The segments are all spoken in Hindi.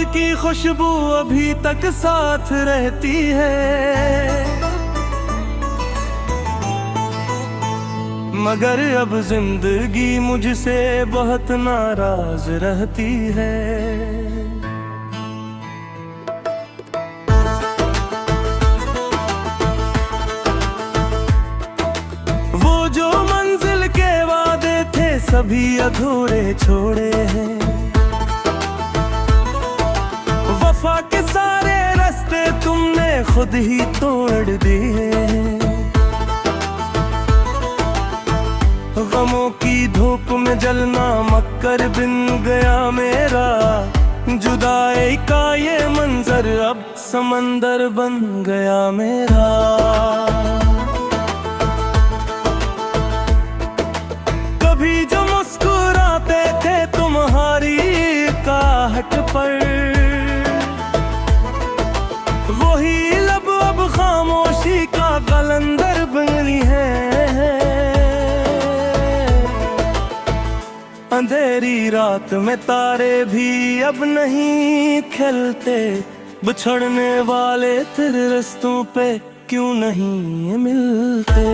की खुशबू अभी तक साथ रहती है, मगर अब जिंदगी मुझसे बहुत नाराज रहती है। वो जो मंजिल के वादे थे सभी अधूरे छोड़े हैं, वफा के सारे रास्ते तुमने खुद ही तोड़ दिए हैं। गमों की धूप में जलना मक्कर बिन गया मेरा, जुदाई का ये मंजर अब समंदर बन गया मेरा। कभी जो मुस्कुराते थे तुम्हारी आहट पर, वही लब अब खामोशी का कलंदर बनी है। अंधेरी रात में तारे भी अब नहीं खिलते, बिछड़ने वाले तेरे रास्तों पे क्यों नहीं मिलते।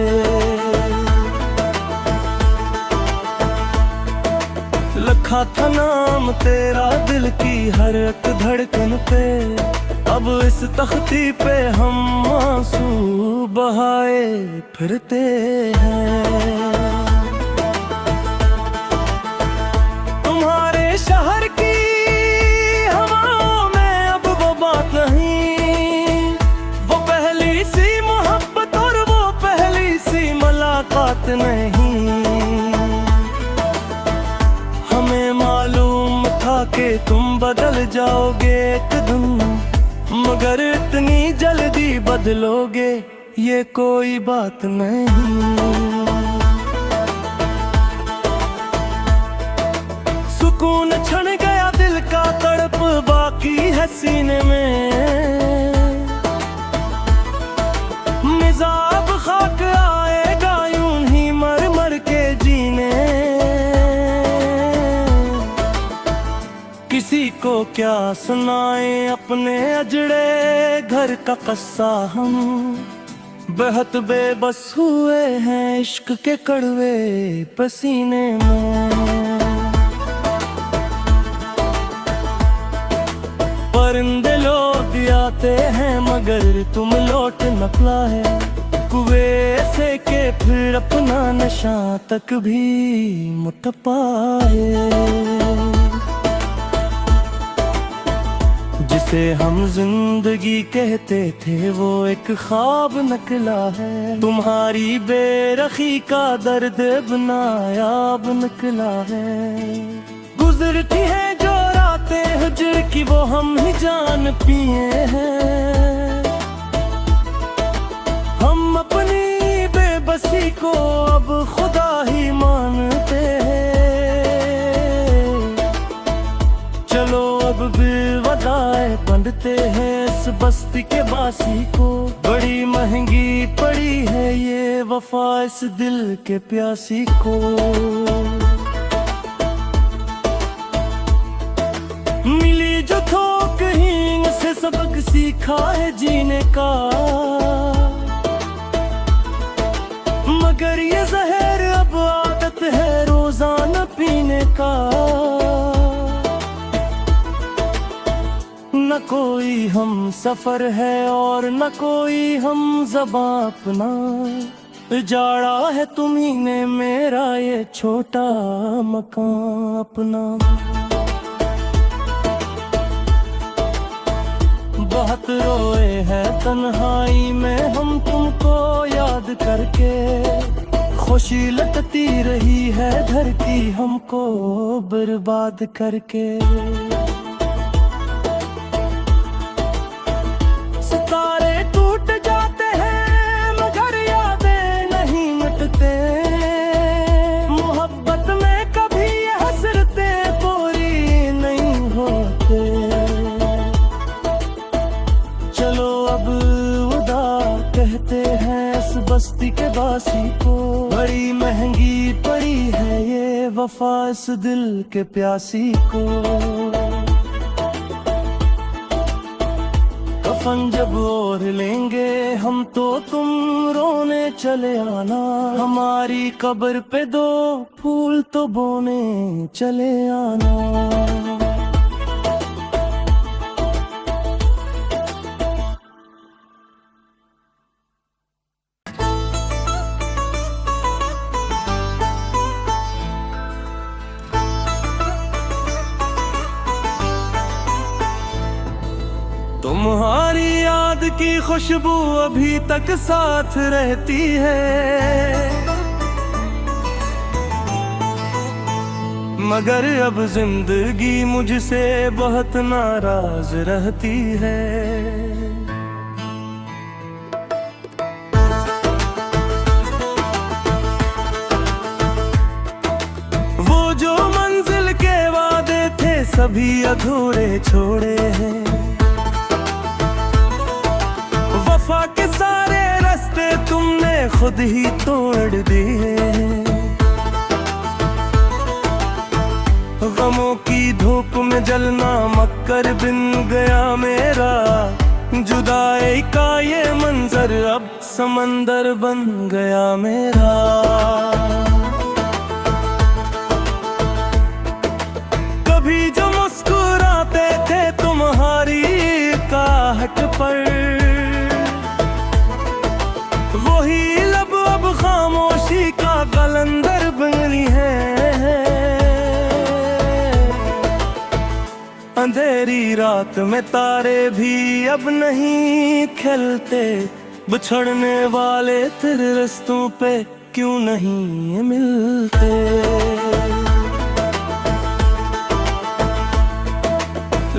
लिखा था नाम तेरा दिल की हर एक धड़कन पे, अब इस तख्ती पे हम आंसू बहाए फिरते हैं। शहर की हवाओं में अब वो बात नहीं, वो पहली सी मोहब्बत और वो पहली सी मुलाकात नहीं। हमें मालूम था कि तुम बदल जाओगे एक दिन, मगर इतनी जल्दी बदलोगे ये कोई बात नहीं। सुकून छन गया दिल का, तड़प बाकी है सीने में। मिजाब खाक आएगा यूं ही मर मर के जीने। किसी को क्या सुनाए अपने अजड़े घर का कस्सा, हम बेहद बेबस हुए हैं इश्क के कड़वे पसीने में। परिंदे लौट आते हैं मगर तुम लौट न पाए, कुएं से के फिर अपना नशा तक भी मुट पाए। जिसे हम जिंदगी कहते थे वो एक ख्वाब निकला है, तुम्हारी बेरखी का दर्द बनायाब निकला है। गुजरती है जो रातें हिज्र की वो हम ही जान पिए हैं। हम अपनी बेबसी को अब खुदा ही मानते हैं। चलो अब बेवदाए बनते हैं इस बस्ती के बासी को, बड़ी महंगी पड़ी है ये वफा इस दिल के प्यासी को। मिली जो थोक हींग से सबक सीखा है जीने का, मगर ये जहर अब आदत है रोजाना पीने का। न कोई हम सफर है और न कोई हम ज़बां अपना, उजाड़ा है तुम्ही ने मेरा ये छोटा मकान अपना। बहुत रोए हैं तन्हाई में हम तुमको याद करके, खुशी लटती रही है धरती हमको बर्बाद करके। सितारे टूट जाते हैं मगर यादें नहीं मिटते, मोहब्बत में कभी ये हसरतें पूरी नहीं होते। चलो अब उदा कहते हैं इस बस्ती के बासी को, बड़ी महंगी पड़ी है ये वफा इस दिल के प्यासी को। कफन जब ओढ़ लेंगे हम तो तुम रोने चले आना, हमारी कब्र पे 2 फूल तो बोने चले आना। तुम्हारी याद की खुशबू अभी तक साथ रहती है, मगर अब जिंदगी मुझसे बहुत नाराज रहती है। वो जो मंजिल के वादे थे सभी अधूरे छोड़े हैं, वफा के सारे रास्ते तुमने खुद ही तोड़ दिए। गमों की धूप में जलना मक्कर बिन गया मेरा, जुदाई का ये मंजर अब समंदर बन गया मेरा। कभी जो मुस्कुराते थे तुम्हारी आहट पर, वही लब अब खामोशी का कलंदर बनी है। अंधेरी रात में तारे भी अब नहीं खिलते, बिछड़ने वाले तेरे रास्तों पे क्यों नहीं मिलते।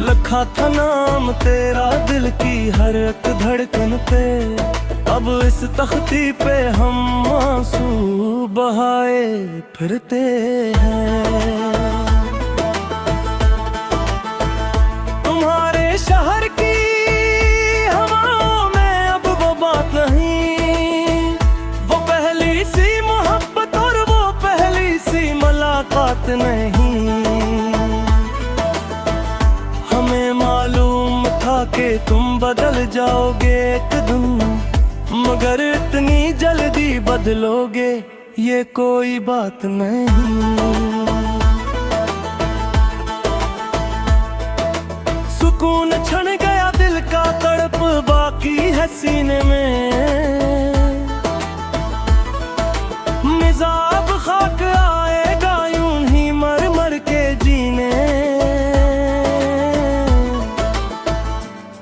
लिखा था नाम तेरा दिल की हर एक धड़कन पे, अब इस तख्ती पे हम आंसू बहाए फिरते हैं। तुम्हारे शहर की हवाओं में अब वो बात नहीं, वो पहली सी मोहब्बत और वो पहली सी मुलाकात नहीं। हमें मालूम था कि तुम बदल जाओगे एक दिन, मगर इतनी जल्दी बदलोगे ये कोई बात नहीं। सुकून छन गया दिल का, तड़प बाकी है सीने में। मिजाब खाक आएगा यूं ही मर मर के जीने।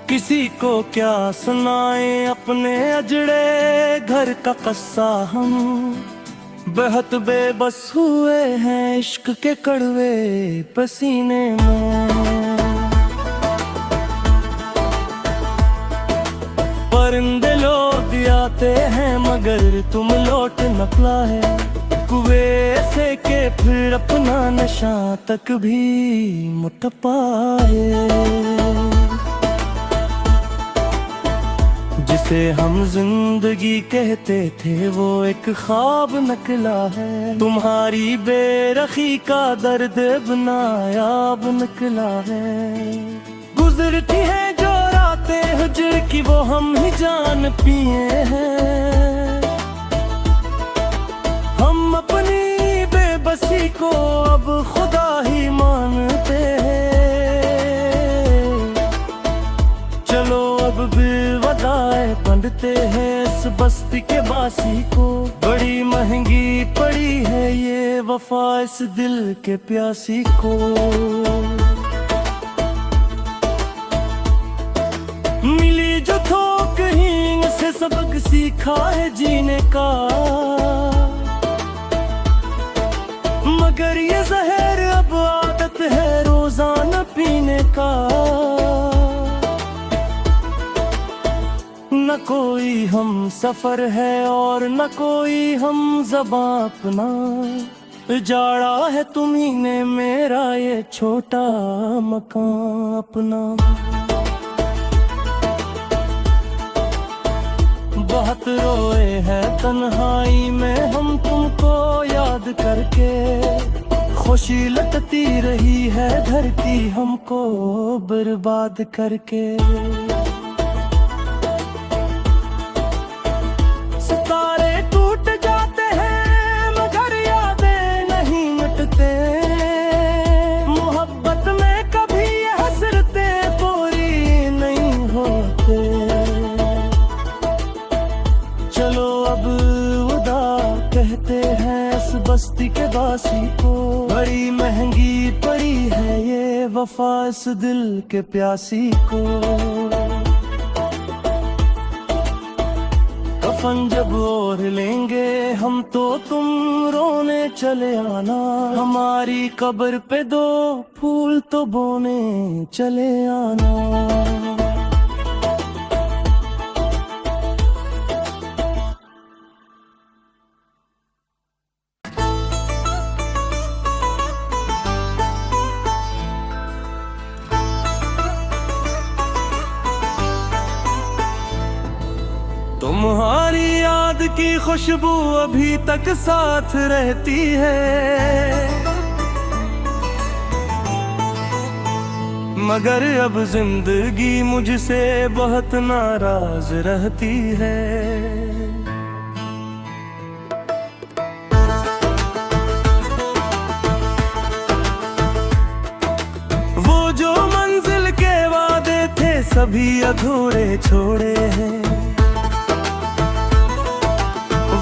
किसी को क्या सुनाए अपने अजड़े घर का कस्सा, हम बहुत बेबस हुए हैं इश्क के कड़वे पसीने में। परिंदे लौट आते हैं मगर तुम लौट न पाए, कुएं से के फिर अपना नशा तक भी मुट पाए। जिसे हम जिंदगी कहते थे वो एक ख्वाब निकला है, तुम्हारी बेरखी का दर्द नायाब निकला है। गुजरती है जो रातें हिज्र की वो हम ही जान पिए हैं। हम अपनी बेबसी को अब खुदा ही मानते हैं। चलो अब भी वदाएं बनते हैं इस बस्ती के बासी को, बड़ी महंगी पड़ी है ये वफा इस दिल के प्यासी को। मिली जो थोक हींग से सबक सीखा है जीने का, मगर ये जहर अब आदत है रोजाना पीने का। न कोई हम सफर है और न कोई हम ज़बां अपना, उजाड़ा है तुम्ही ने मेरा ये छोटा मकान अपना। बहुत रोए हैं तन्हाई में हम तुमको याद करके, खुशी लटती रही है धरती हमको बर्बाद करके। बासी को। बड़ी महंगी पड़ी है ये वफा इस दिल के प्यासी को। कफन जब ओढ़ लेंगे हम तो तुम रोने चले आना। हमारी कब्र पे दो फूल तो बोने चले आना। तुम्हारी याद की खुशबू अभी तक साथ रहती है, मगर अब जिंदगी मुझसे बहुत नाराज रहती है। वो जो मंजिल के वादे थे सभी अधूरे छोड़े हैं।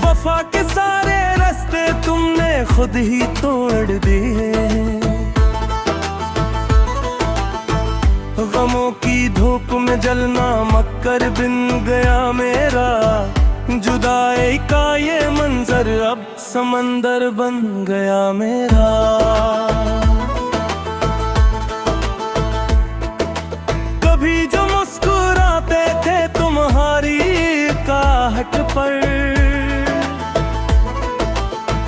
वफा के सारे रास्ते तुमने खुद ही तोड़ दिए। गमों की धूप में जलना मक्कर बिन गया मेरा। जुदाई का ये मंजर अब समंदर बन गया मेरा। कभी जो मुस्कुराते थे तुम्हारी आहट पर,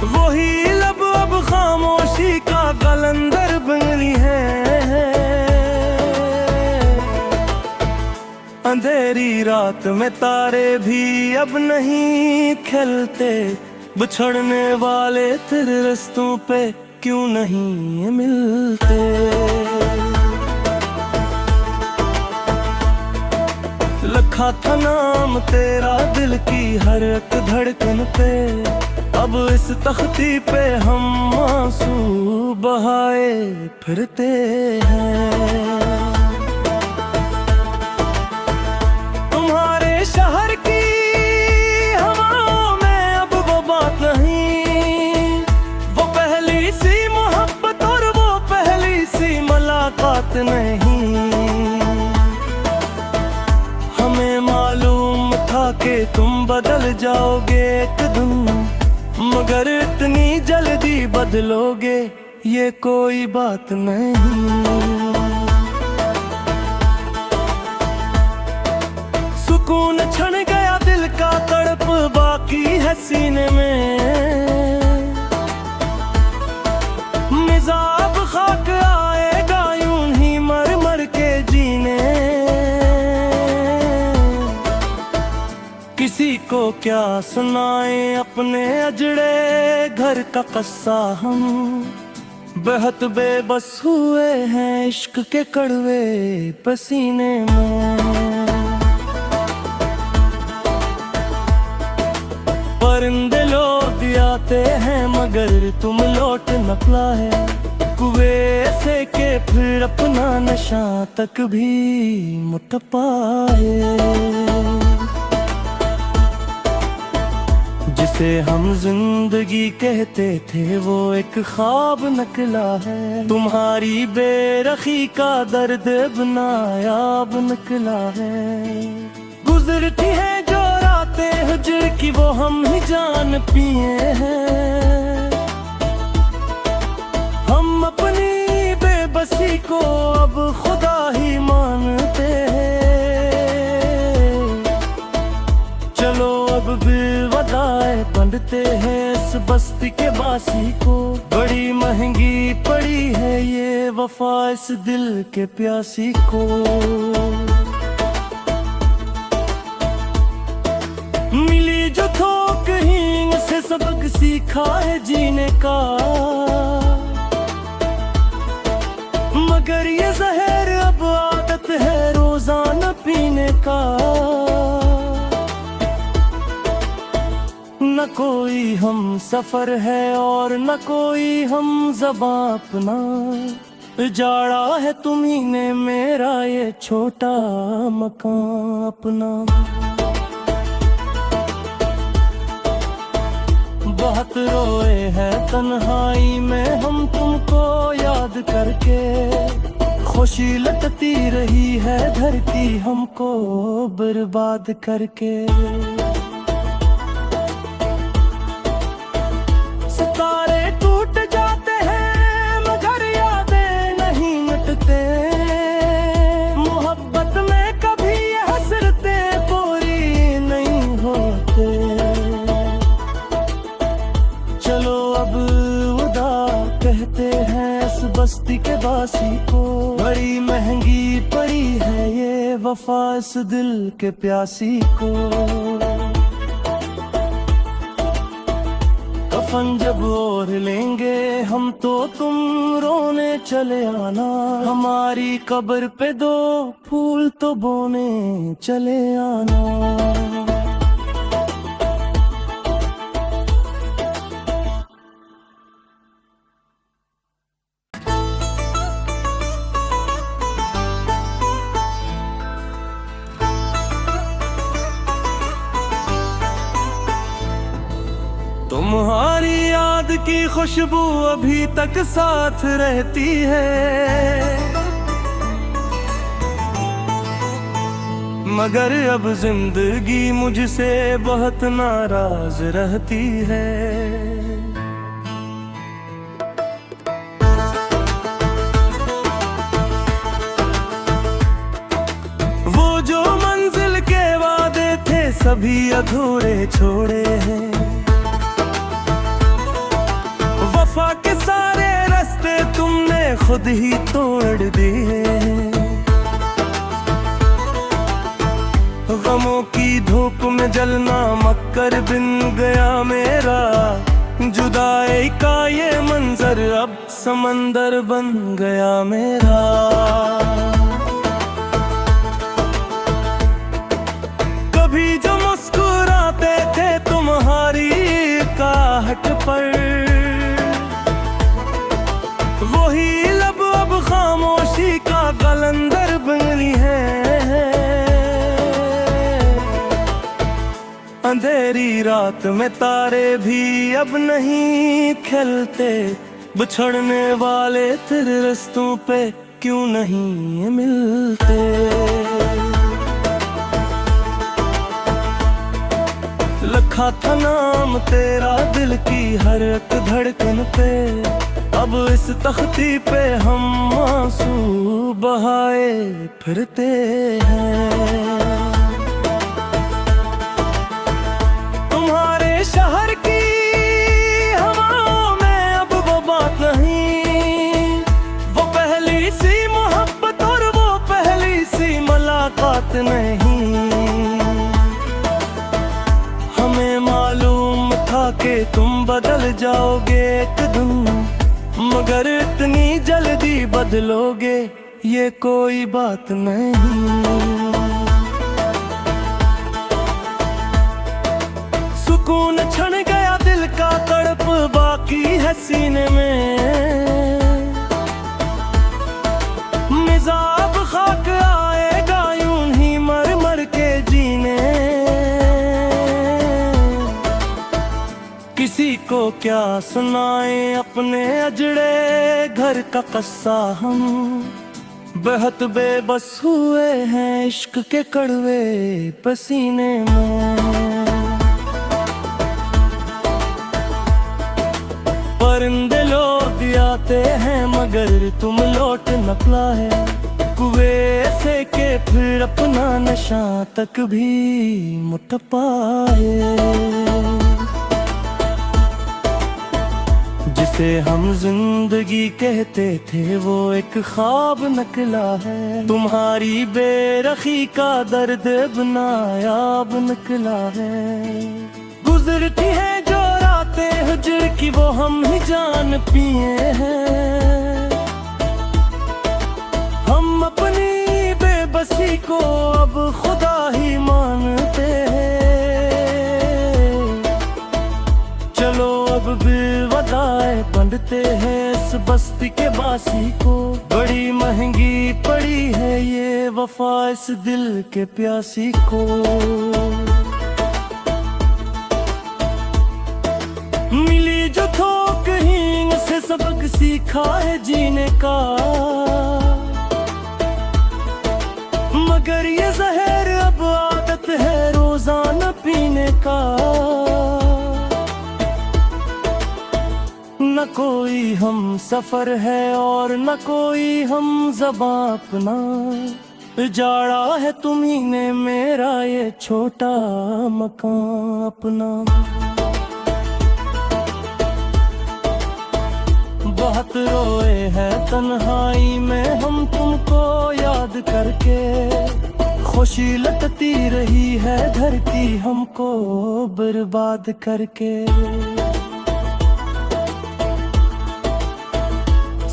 वही लब अब खामोशी का कलंदर बनी है। अंधेरी रात में तारे भी अब नहीं खिलते। बिछड़ने वाले तेरे रास्तों पे क्यों नहीं मिलते। लिखा था नाम तेरा दिल की हर एक धड़कन पे। अब इस तख्ती पे हम आंसू बहाए फिरते हैं। तुम्हारे शहर की हवाओं में अब वो बात नहीं। वो पहली सी मोहब्बत और वो पहली सी मुलाकात नहीं। हमें मालूम था कि तुम बदल जाओगे एक दिन, मगर इतनी जल्दी बदलोगे ये कोई बात नहीं। सुकून छन गया दिल का, तड़प बाकी है सीने में। मिजाब खाक आएगा यूं ही मर मर के जीने। किसी को क्या सुनाए अपने अजड़े घर का कस्सा हम। बेहद बेबस हुए हैं इश्क के कड़वे पसीने में। परिंदे लौट आते हैं मगर तुम लौट न पाए। कुएं से के फिर अपना नशा तक भी मुट पाए। जिसे हम जिंदगी कहते थे वो एक ख्वाब निकला है। तुम्हारी बेरखी का दर्द बनायाब निकला है। गुजरती है जो रातें हिज्र की वो हम ही जान पिए हैं। हम अपनी बेबसी को अब खुदा ही मानते हैं। चलो अब बेवदाए बनते हैं इस बस्ती के बासी को। बड़ी महंगी पड़ी है ये वफा इस दिल के प्यासी को। मिली जो थोक हींग से सबक सीखा है जीने का, मगर ये जहर अब आदत है रोजाना पीने का। न कोई हम सफर है और न कोई हम ज़बां अपना। उजाड़ा है तुम्ही ने मेरा ये छोटा मकान अपना। बहुत रोए हैं तन्हाई में हम तुमको याद करके। खुशी लटती रही है धरती हमको बर्बाद करके। सितारे टूट जाते हैं मगर यादें नहीं मिटते। मोहब्बत में कभी ये हसरतें पूरी नहीं होते। चलो अब उदा कहते हैं इस बस्ती के वासी को। बड़ी महंगी पड़ी है ये वफा इस दिल के प्यासी को। कफन जब ओढ़ लेंगे हम तो तुम रोने चले आना। हमारी कब्र पे 2 फूल तो बोने चले आना। तुम्हारी याद की खुशबू अभी तक साथ रहती है। मगर अब जिंदगी मुझसे बहुत नाराज रहती है। वो जो मंजिल के वादे थे सभी अधूरे छोड़े हैं। वफा के सारे रास्ते तुमने खुद ही तोड़ दिए। गमों की धूप में जलना मक्कर बिन गया मेरा। जुदाई का ये मंजर अब समंदर बन गया मेरा। कभी जो मुस्कुराते थे तुम्हारी आहट पर, वही लब अब खामोशी का कलंदर बनी है। अंधेरी रात में तारे भी अब नहीं खिलते। बिछड़ने वाले तेरे रास्तों पे क्यों नहीं मिलते। लिखा था नाम तेरा दिल की हर एक धड़कन पे। अब इस तख्ती पे हम आंसू बहाए फिरते हैं। तुम्हारे शहर की हवाओं में अब वो बात नहीं। वो पहली सी मोहब्बत और वो पहली सी मुलाकात नहीं। हमें मालूम था कि तुम बदल जाओगे एक दिन, मगर इतनी जल्दी बदलोगे ये कोई बात नहीं। सुकून छन गया दिल का, तड़प बाकी है सीने में। मिजाब खाक आएगा यूं ही मर मर के जीने। किसी को क्या सुनाए अपने अजड़े घर का किस्सा हम। बहुत बेबस हुए हैं इश्क के कड़वे पसीने में। परिंदे लौट आते हैं मगर तुम लौट न पाए। कुएं से के फिर अपना नशा तक भी मुट पाए। जिसे हम जिंदगी कहते थे वो एक ख्वाब निकला है। तुम्हारी बेरखी का दर्द नायाब निकला है। गुजरती है जो रातें हिजर की वो हम ही जान पिए हैं। हम अपनी बेबसी को अब खुदा ही मानते हैं। चलो अब बेवदाए बनते हैं इस बस्ती के बासी को। बड़ी महंगी पड़ी है ये वफा इस दिल के प्यासी को। सबक सीखा है जीने का, मगर ये जहर अब आदत है रोजाना पीने का। न कोई हम सफर है और न कोई हम ज़बां अपना, जाड़ा है तुम्ही ने मेरा ये छोटा मकान अपना। बहुत रोए हैं तन्हाई में हम तुमको याद करके, खुशी लटती रही है धरती हमको बर्बाद करके।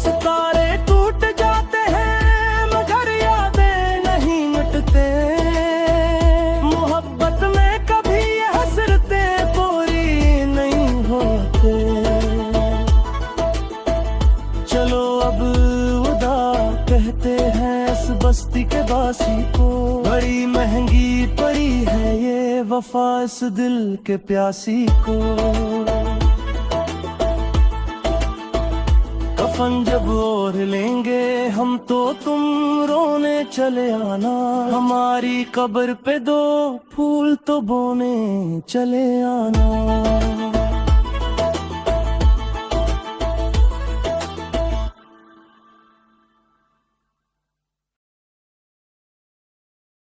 सितारे टूट जाते हैं मगर यादें नहीं मिटते, मोहब्बत में कभी ये हसरतें पूरी नहीं होते। चलो अब उदा कहते हैं इस बस्ती के बासी को, बड़ी महंगी पड़ी है ये वफा इस दिल के प्यासी को। कफन जब ओढ़ लेंगे हम तो तुम रोने चले आना, हमारी कब्र पे दो फूल तो बोने चले आना।